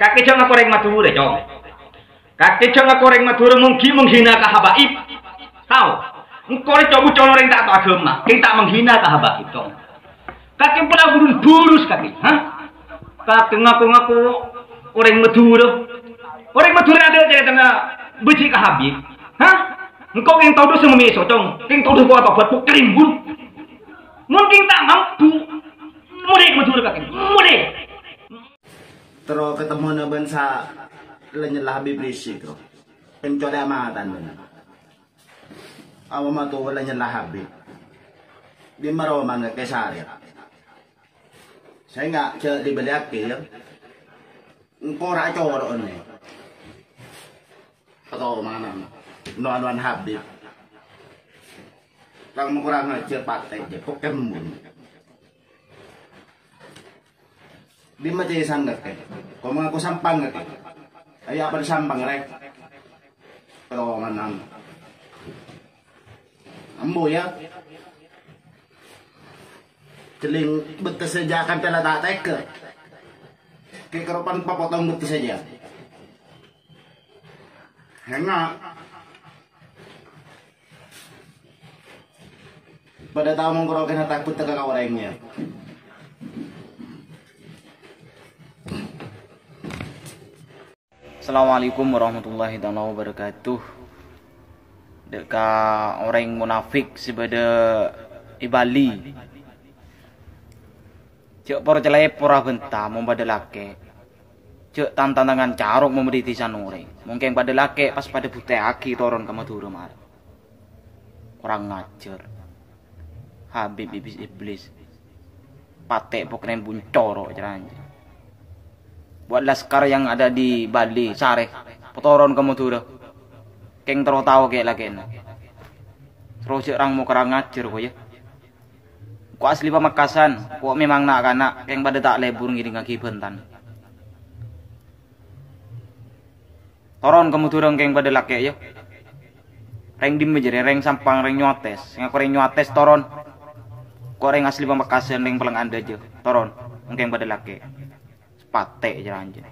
Kakek jangan koreng madura, Jong. Kakek jangan koreng madura menghina ka habaib. Tahu? Engkau coba orang tak tahu agama, kita menghina ka habaib, Jong. Kakek pernah burus kakek, hah? Kakek ngaku-ngaku orang madura. Orang madura ada cerita benci ka habib, hah? Engkau yang tahu dosa memeso, Jong. Yang tahu dosa apa buat kerimbun. Mungkin tak mampu. Mulai madura kakek, mulai. Terus ketemu na bansa lenyelah Habib Rizik ro. Pencode amatan na. Awa mato wala nyelah Habib. Di maroman nga kesari. Saya nggak ke di beliake ya. Ngora coro ni. Atau mana? Nuan Habib. Lang kurang aja patek je Pokemon. Di macam sangat ke, kau mengaku sampang ke, ayah apa sampang rek, kalau mana, ambo ya, celing betul saja akan telah tak teke, kekerupan papotong betul saja, hengak, pada tahu mengkorok kena takut teka orangnya. Assalamualaikum warahmatullahi wabarakatuh. Deka orang munafik sebeda ibali. Cek por celai pora benta membada lake. Cek tantangan carok memberi sanore. Mungkin pada lake pas pada putih aki toron ke Madura mar. Kurang ngajar. Habib iblis. Patek pokren buncoro caranya. Buat laskar yang ada di Bali, Sareh, potoron kamu tuh dah. Keng terus tahu kayak lagi na. Terus orang mau kerang ngajar kok ya. Kok asli Pamekasan, kok memang nak kanak, keng pada tak lebur ngiri ngaki bentan. Toron kamu tuh dong keng pada laki ya. Reng dim aja, reng sampang, reng nyotes. Ngaku reng nyotes toron. Kok reng asli Pamekasan, reng pelang anda aja, toron, keng pada laki. Patek aja anjir.